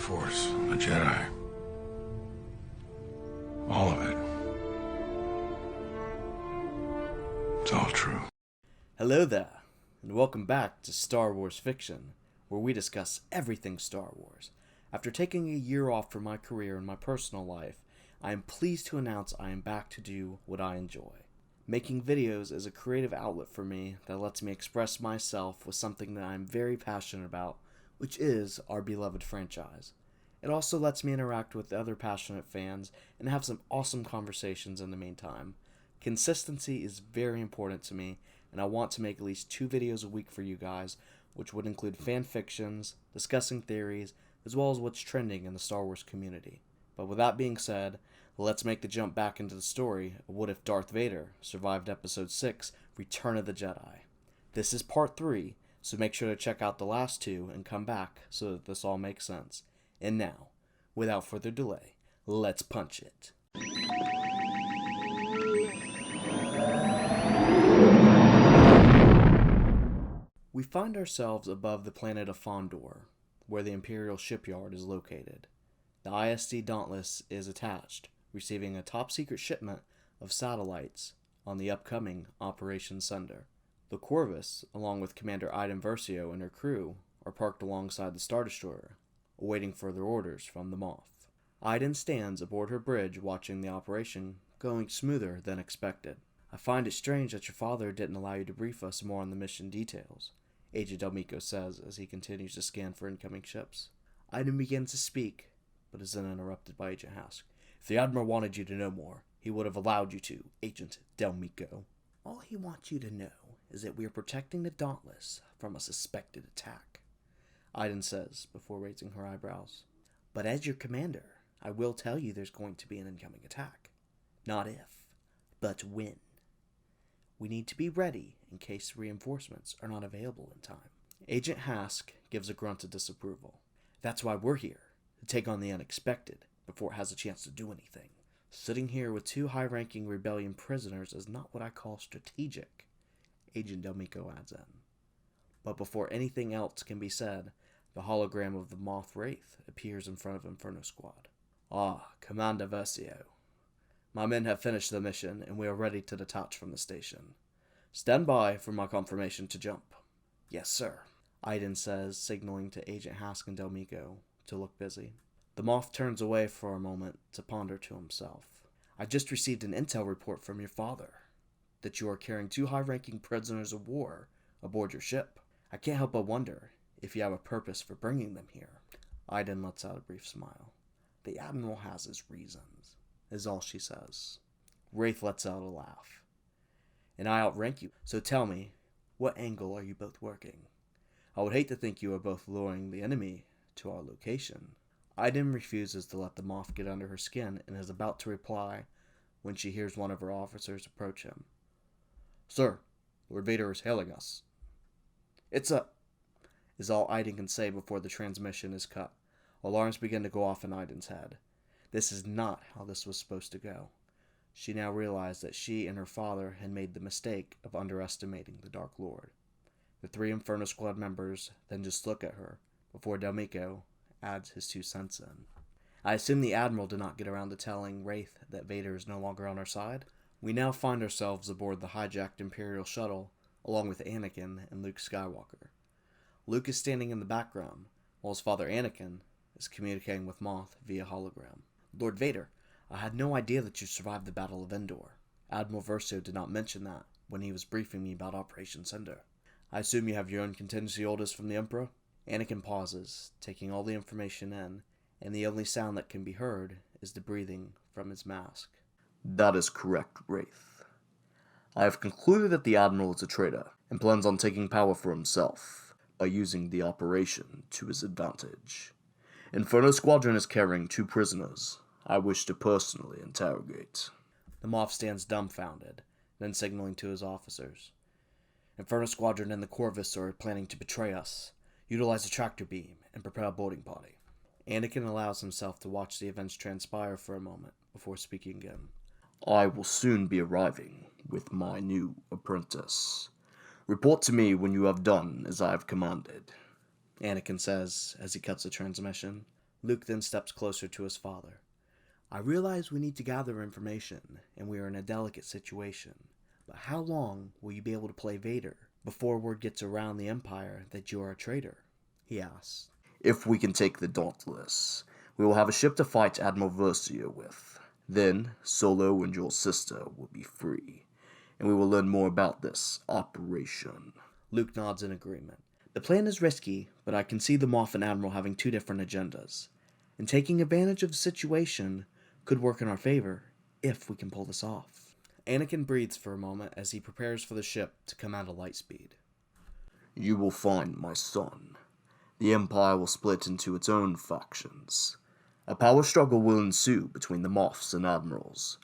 Force, the Jedi. All of it. It's all true. Hello there, and welcome back to Star Wars Fiction, where we discuss everything Star Wars. After taking a year off from my career and my personal life, I am pleased to announce I am back to do what I enjoy. Making videos is a creative outlet for me that lets me express myself with something that I am very passionate about, which is our beloved franchise. It also lets me interact with other passionate fans and have some awesome conversations in the meantime. Consistency is very important to me, and I want to make at least 2 videos a week for you guys, which would include fan fictions, discussing theories, as well as what's trending in the Star Wars community. But with that being said, let's make the jump back into the story of what if Darth Vader survived Episode 6, Return of the Jedi. This is part 3, so make sure to check out the last 2 and come back so that this all makes sense. And now, without further delay, let's punch it. We find ourselves above the planet of Fondor, where the Imperial shipyard is located. The ISD Dauntless is attached, receiving a top-secret shipment of satellites on the upcoming Operation Sunder. The Corvus, along with Commander Iden Versio and her crew, are parked alongside the Star Destroyer, awaiting further orders from the Moff. Iden stands aboard her bridge watching the operation going smoother than expected. I find it strange that your father didn't allow you to brief us more on the mission details, Agent Delmico says as he continues to scan for incoming ships. Iden begins to speak, but is then interrupted by Agent Hask. If the Admiral wanted you to know more, he would have allowed you to, Agent Delmico. All he wants you to know is that we are protecting the Dauntless from a suspected attack, Iden says before raising her eyebrows. But as your commander, I will tell you there's going to be an incoming attack. Not if, but when. We need to be ready in case reinforcements are not available in time. Agent Hask gives a grunt of disapproval. That's why we're here, to take on the unexpected before it has a chance to do anything. Sitting here with 2 high-ranking rebellion prisoners is not what I call strategic, Agent Delmico adds in. But before anything else can be said, the hologram of the Moff Wraith appears in front of Inferno Squad. Ah, Commander Versio. My men have finished the mission, and we are ready to detach from the station. Stand by for my confirmation to jump. Yes, sir, Iden says, signaling to Agent Hask and Delmico to look busy. The Moff turns away for a moment to ponder to himself. I just received an intel report from your father that you are carrying 2 high-ranking prisoners of war aboard your ship. I can't help but wonder if you have a purpose for bringing them here. Iden lets out a brief smile. The Admiral has his reasons, is all she says. Wraith lets out a laugh. And I outrank you, so tell me, what angle are you both working? I would hate to think you are both luring the enemy to our location. Iden refuses to let the Moff get under her skin and is about to reply when she hears one of her officers approach him. Sir, Lord Vader is hailing us. It's is all Iden can say before the transmission is cut. Alarms begin to go off in Iden's head. This is not how this was supposed to go. She now realized that she and her father had made the mistake of underestimating the Dark Lord. The 3 Inferno Squad members then just look at her before Delmico adds his 2 cents in. I assume the Admiral did not get around to telling Wraith that Vader is no longer on our side. We now find ourselves aboard the hijacked Imperial shuttle along with Anakin and Luke Skywalker. Luke is standing in the background while his father Anakin is communicating with Moff via hologram. Lord Vader, I had no idea that you survived the Battle of Endor. Admiral Versio did not mention that when he was briefing me about Operation Cinder. I assume you have your own contingency orders from the Emperor? Anakin pauses, taking all the information in, and the only sound that can be heard is the breathing from his mask. That is correct, Wraith. I have concluded that the Admiral is a traitor and plans on taking power for himself by using the operation to his advantage. Inferno Squadron is carrying 2 prisoners I wish to personally interrogate. The Moff stands dumbfounded, then signaling to his officers. Inferno Squadron and the Corvus are planning to betray us. Utilize the tractor beam and prepare a boarding party. Anakin allows himself to watch the events transpire for a moment before speaking again. I will soon be arriving with my new apprentice. Report to me when you have done as I have commanded, Anakin says as he cuts the transmission. Luke then steps closer to his father. I realize we need to gather information, and we are in a delicate situation. But how long will you be able to play Vader before word gets around the Empire that you are a traitor? He asks. If we can take the Dauntless, we will have a ship to fight Admiral Versio with. Then, Solo and your sister will be free, and we will learn more about this operation. Luke nods in agreement. The plan is risky, but I can see the Moff and Admiral having two different agendas, and taking advantage of the situation could work in our favor if we can pull this off. Anakin breathes for a moment as he prepares for the ship to come out of light speed. You will find my son. The Empire will split into its own factions. A power struggle will ensue between the Moffs and Admirals.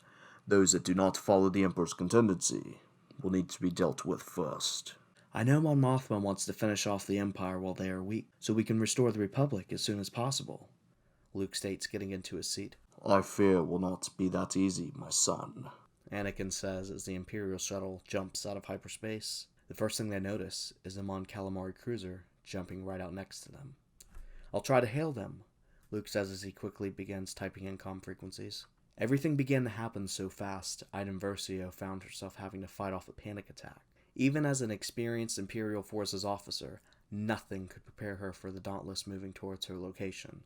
Those that do not follow the Emperor's contingency will need to be dealt with first. I know Mon Mothma wants to finish off the Empire while they are weak, so we can restore the Republic as soon as possible, Luke states, getting into his seat. I fear it will not be that easy, my son, Anakin says as the Imperial shuttle jumps out of hyperspace. The first thing they notice is a Mon Calamari cruiser jumping right out next to them. I'll try to hail them, Luke says as he quickly begins typing in comm frequencies. Everything began to happen so fast, Iden Versio found herself having to fight off a panic attack. Even as an experienced Imperial Forces officer, nothing could prepare her for the Dauntless moving towards her location.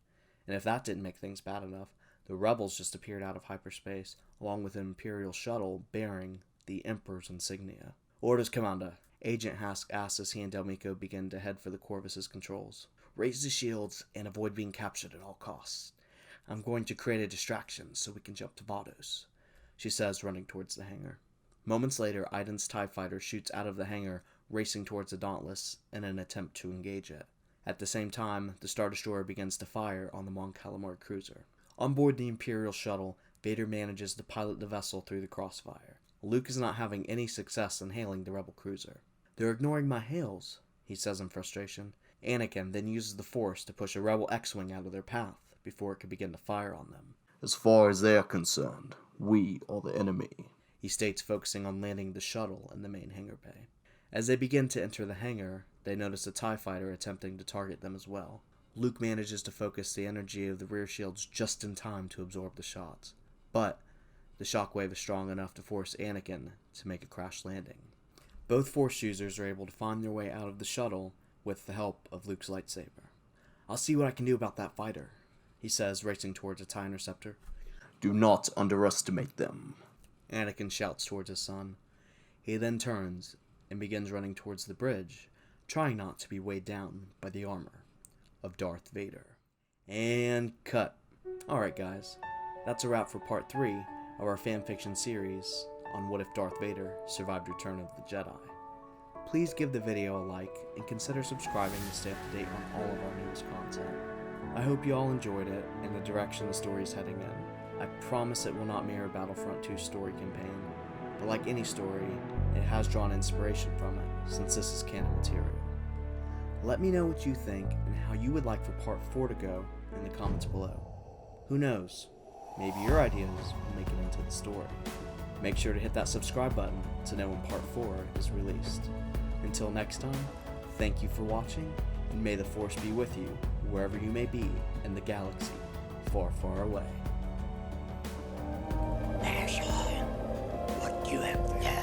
And if that didn't make things bad enough, the rebels just appeared out of hyperspace, along with an Imperial shuttle bearing the Emperor's insignia. Orders, Commander. Agent Hask asks as he and Delmico begin to head for the Corvus's controls. Raise the shields and avoid being captured at all costs. I'm going to create a distraction so we can jump to Vados, she says, running towards the hangar. Moments later, Iden's TIE fighter shoots out of the hangar, racing towards the Dauntless in an attempt to engage it. At the same time, the Star Destroyer begins to fire on the Mon Calamari cruiser. On board the Imperial shuttle, Vader manages to pilot the vessel through the crossfire. Luke is not having any success in hailing the rebel cruiser. They're ignoring my hails, he says in frustration. Anakin then uses the Force to push a rebel X-Wing out of their path before it could begin to fire on them. As far as they're concerned, we are the enemy, he states, focusing on landing the shuttle in the main hangar bay. As they begin to enter the hangar, they notice a TIE fighter attempting to target them as well. Luke manages to focus the energy of the rear shields just in time to absorb the shots, but the shockwave is strong enough to force Anakin to make a crash landing. Both Force users are able to find their way out of the shuttle with the help of Luke's lightsaber. I'll see what I can do about that fighter, he says, racing towards a TIE interceptor. Do not underestimate them, Anakin shouts towards his son. He then turns and begins running towards the bridge, trying not to be weighed down by the armor of Darth Vader. And cut. Alright guys, that's a wrap for part 3 of our fanfiction series on What If Darth Vader Survived Return of the Jedi. Please give the video a like and consider subscribing to stay up to date on all of our newest content. I hope you all enjoyed it and the direction the story is heading in. I promise it will not mirror Battlefront 2's story campaign, but like any story, it has drawn inspiration from it, since this is canon material. Let me know what you think and how you would like for part 4 to go in the comments below. Who knows, maybe your ideas will make it into the story. Make sure to hit that subscribe button to know when part 4 is released. Until next time, thank you for watching, and may the Force be with you wherever you may be in the galaxy far, far away. That's all what you have learned.